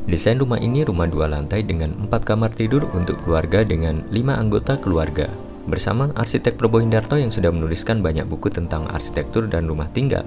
Desain rumah ini rumah 2 lantai dengan 4 kamar tidur untuk keluarga dengan 5 anggota keluarga. Bersama arsitek Probo Hindarto yang sudah menuliskan banyak buku tentang arsitektur dan rumah tinggal.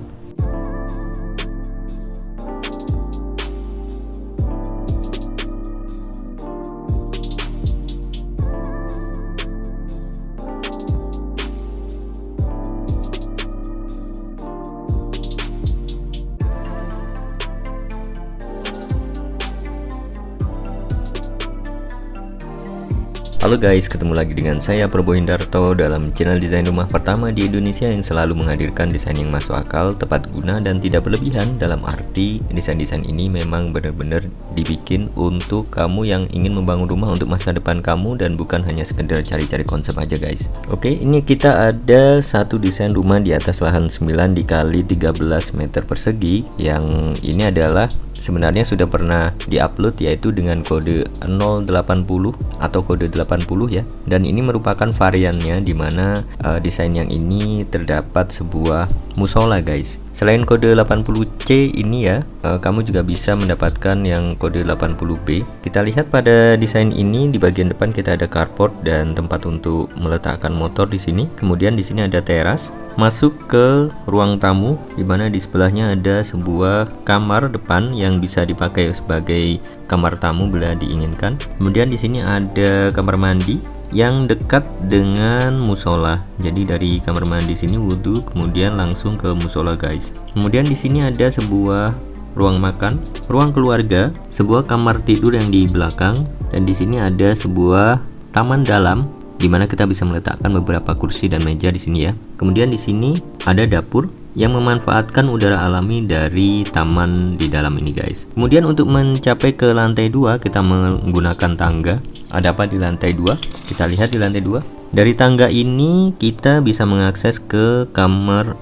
Halo guys, ketemu lagi dengan saya Probo Hindarto dalam channel desain rumah pertama di Indonesia yang selalu menghadirkan desain yang masuk akal, tepat guna, dan tidak berlebihan. Dalam arti, desain-desain ini memang benar-benar dibikin untuk kamu yang ingin membangun rumah untuk masa depan kamu dan bukan hanya sekedar cari-cari konsep aja guys. Oke, ini kita ada satu desain rumah di atas lahan 9 dikali 13 meter persegi. Yang ini adalah sebenarnya sudah pernah diupload, yaitu dengan kode 080 atau kode 80 ya. Dan ini merupakan variannya di mana desain yang ini terdapat sebuah musola guys. Selain kode 80C ini ya, kamu juga bisa mendapatkan yang kode 80B. Kita lihat pada desain ini di bagian depan kita ada carport dan tempat untuk meletakkan motor di sini. Kemudian di sini ada teras masuk ke ruang tamu, di mana di sebelahnya ada sebuah kamar depan yang bisa dipakai sebagai kamar tamu bila diinginkan. Kemudian di sini ada kamar mandi yang dekat dengan musola. Jadi dari kamar mandi sini wudhu, kemudian langsung ke musola guys. Kemudian di sini ada sebuah ruang makan, ruang keluarga, sebuah kamar tidur yang di belakang, dan di sini ada sebuah taman dalam di mana kita bisa meletakkan beberapa kursi dan meja di sini ya. Kemudian di sini ada dapur yang memanfaatkan udara alami dari taman di dalam ini guys. Kemudian untuk mencapai ke lantai 2 kita menggunakan tangga. Ada apa di lantai 2? Kita lihat di lantai 2. Dari tangga ini kita bisa mengakses ke kamar,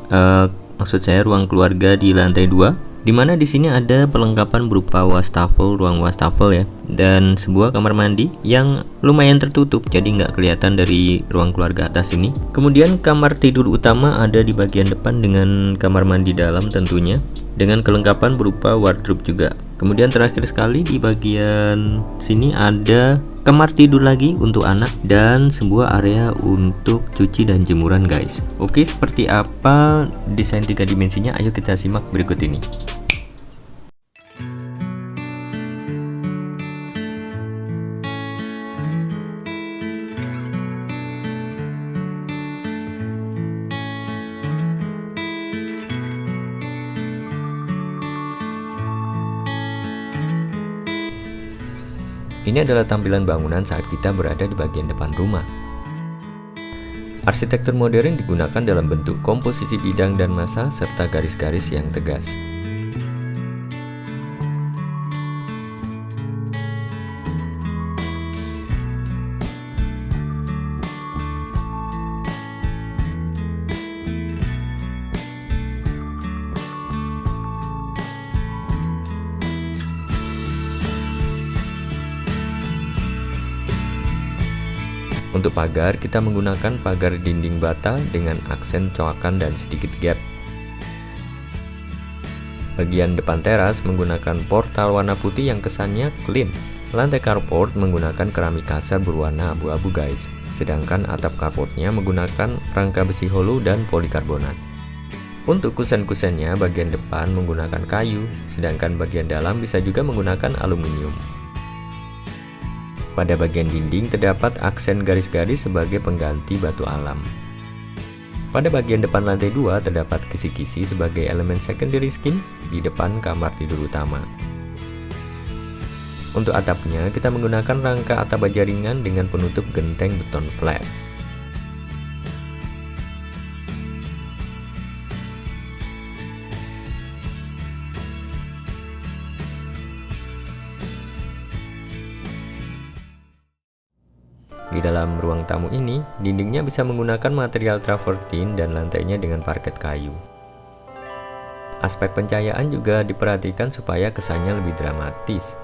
maksud saya ruang keluarga di lantai 2. Dimana di sini ada perlengkapan berupa wastafel, ruang wastafel ya, dan sebuah kamar mandi yang lumayan tertutup, jadi nggak kelihatan dari ruang keluarga atas ini. Kemudian kamar tidur utama ada di bagian depan dengan kamar mandi dalam tentunya, dengan kelengkapan berupa wardrobe juga. Kemudian terakhir sekali di bagian sini ada kamar tidur lagi untuk anak dan sebuah area untuk cuci dan jemuran guys. Oke, seperti apa desain 3 dimensinya? Ayo kita simak berikut ini. Ini adalah tampilan bangunan saat kita berada di bagian depan rumah. Arsitektur modern digunakan dalam bentuk komposisi bidang dan massa serta garis-garis yang tegas. Untuk pagar, kita menggunakan pagar dinding bata dengan aksen coakan dan sedikit gap. Bagian depan teras menggunakan portal warna putih yang kesannya clean. Lantai carport menggunakan keramik kasar berwarna abu-abu guys. Sedangkan atap carportnya menggunakan rangka besi hollow dan polikarbonat. Untuk kusen-kusennya bagian depan menggunakan kayu, sedangkan bagian dalam bisa juga menggunakan aluminium. Pada bagian dinding terdapat aksen garis-garis sebagai pengganti batu alam. Pada bagian depan lantai 2 terdapat kisi-kisi sebagai elemen secondary skin di depan kamar tidur utama. Untuk atapnya kita menggunakan rangka atap baja ringan dengan penutup genteng beton flat. Di dalam ruang tamu ini, dindingnya bisa menggunakan material travertin dan lantainya dengan parket kayu. Aspek pencahayaan juga diperhatikan supaya kesannya lebih dramatis.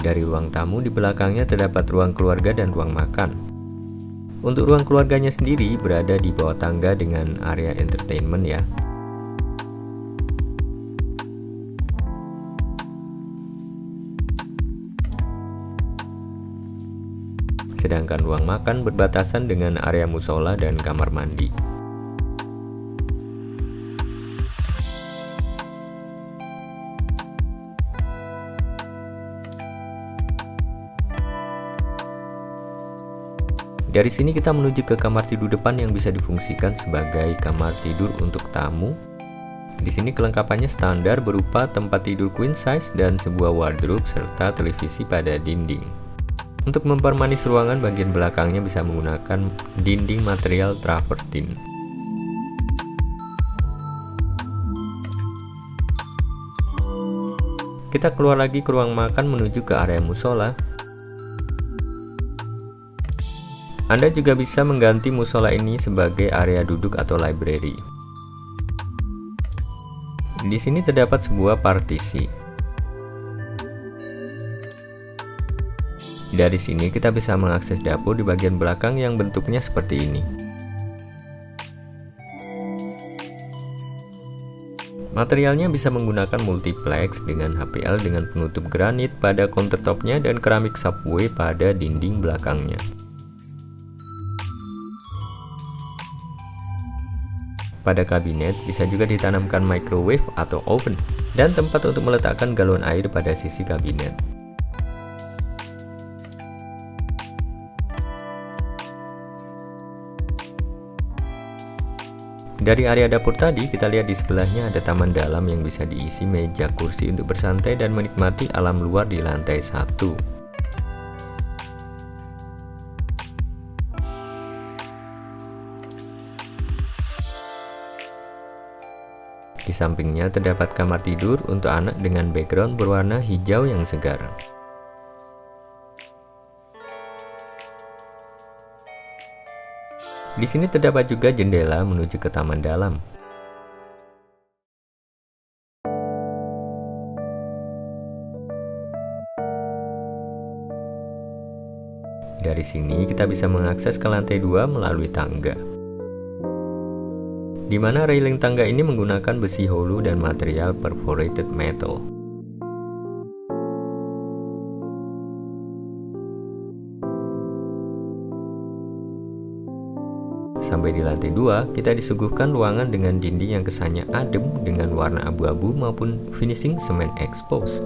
Dari ruang tamu di belakangnya terdapat ruang keluarga dan ruang makan. Untuk ruang keluarganya sendiri berada di bawah tangga dengan area entertainment ya. Sedangkan ruang makan berbatasan dengan area musola dan kamar mandi. Dari sini kita menuju ke kamar tidur depan yang bisa difungsikan sebagai kamar tidur untuk tamu. Di sini kelengkapannya standar berupa tempat tidur queen size dan sebuah wardrobe serta televisi pada dinding. Untuk mempermanis ruangan, bagian belakangnya bisa menggunakan dinding material travertine. Kita keluar lagi ke ruang makan menuju ke area musola. Anda juga bisa mengganti musola ini sebagai area duduk atau library. Di sini terdapat sebuah partisi. Dari sini kita bisa mengakses dapur di bagian belakang yang bentuknya seperti ini. Materialnya bisa menggunakan multiplex dengan HPL dengan penutup granit pada countertopnya dan keramik subway pada dinding belakangnya. Pada kabinet bisa juga ditanamkan microwave atau oven dan tempat untuk meletakkan galon air pada sisi kabinet. Dari area dapur tadi, kita lihat di sebelahnya ada taman dalam yang bisa diisi meja kursi untuk bersantai dan menikmati alam luar di lantai 1. Di sampingnya terdapat kamar tidur untuk anak dengan background berwarna hijau yang segar. Di sini terdapat juga jendela menuju ke taman dalam. Dari sini kita bisa mengakses ke lantai 2 melalui tangga, di mana railing tangga ini menggunakan besi hollow dan material perforated metal. Sampai di lantai 2, kita disuguhkan ruangan dengan dinding yang kesannya adem dengan warna abu-abu maupun finishing semen expose.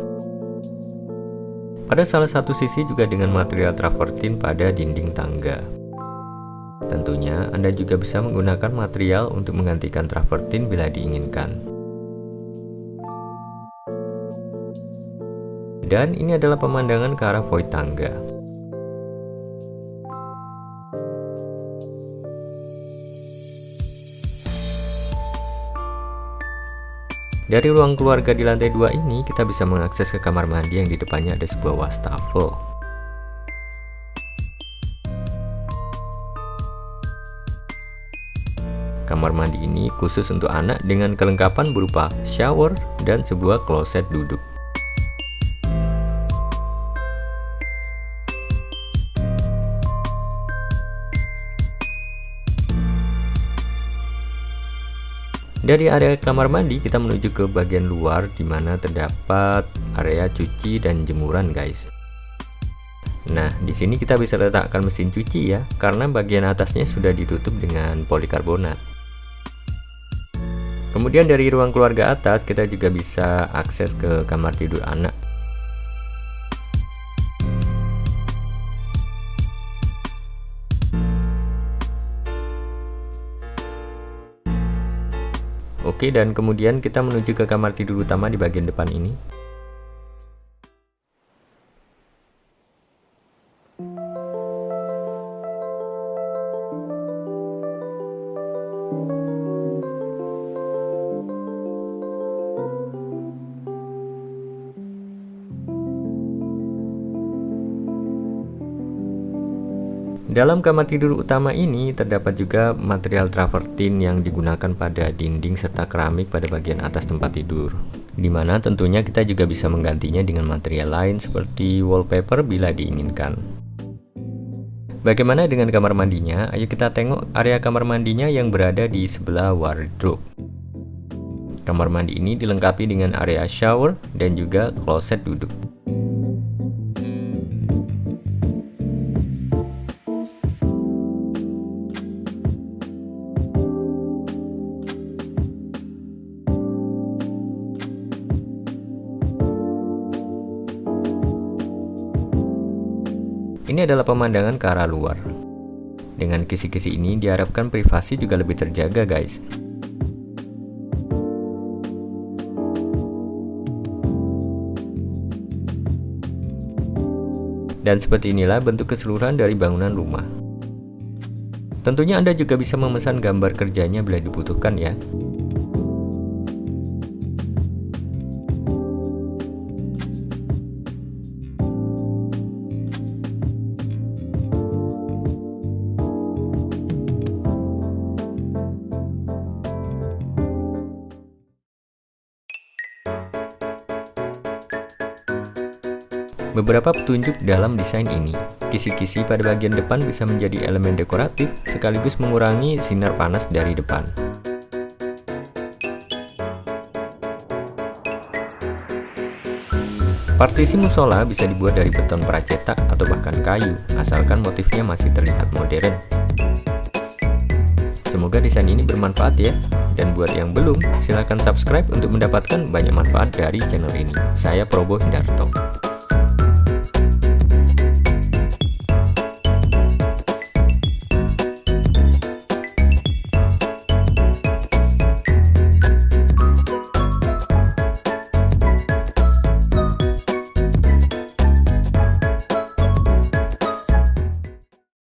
Pada salah satu sisi juga dengan material travertine pada dinding tangga. Tentunya Anda juga bisa menggunakan material untuk menggantikan travertine bila diinginkan. Dan ini adalah pemandangan ke arah void tangga. Dari ruang keluarga di lantai 2 ini, kita bisa mengakses ke kamar mandi yang di depannya ada sebuah wastafel. Kamar mandi ini khusus untuk anak dengan kelengkapan berupa shower dan sebuah kloset duduk. Dari area kamar mandi kita menuju ke bagian luar di mana terdapat area cuci dan jemuran, guys. Nah, di sini kita bisa letakkan mesin cuci ya, karena bagian atasnya sudah ditutup dengan polikarbonat. Kemudian dari ruang keluarga atas kita juga bisa akses ke kamar tidur anak. Oke, dan kemudian kita menuju ke kamar tidur utama di bagian depan ini. Dalam kamar tidur utama ini terdapat juga material travertin yang digunakan pada dinding serta keramik pada bagian atas tempat tidur. Dimana tentunya kita juga bisa menggantinya dengan material lain seperti wallpaper bila diinginkan. Bagaimana dengan kamar mandinya? Ayo kita tengok area kamar mandinya yang berada di sebelah wardrobe. Kamar mandi ini dilengkapi dengan area shower dan juga kloset duduk. Ini adalah pemandangan ke arah luar. Dengan kisi-kisi ini diharapkan privasi juga lebih terjaga, guys. Dan seperti inilah bentuk keseluruhan dari bangunan rumah. Tentunya Anda juga bisa memesan gambar kerjanya bila dibutuhkan ya. Beberapa petunjuk dalam desain ini. Kisi-kisi pada bagian depan bisa menjadi elemen dekoratif sekaligus mengurangi sinar panas dari depan. Partisi musola bisa dibuat dari beton pracetak atau bahkan kayu, asalkan motifnya masih terlihat modern. Semoga desain ini bermanfaat ya. Dan buat yang belum, silahkan subscribe untuk mendapatkan banyak manfaat dari channel ini. Saya Probo Hindarto.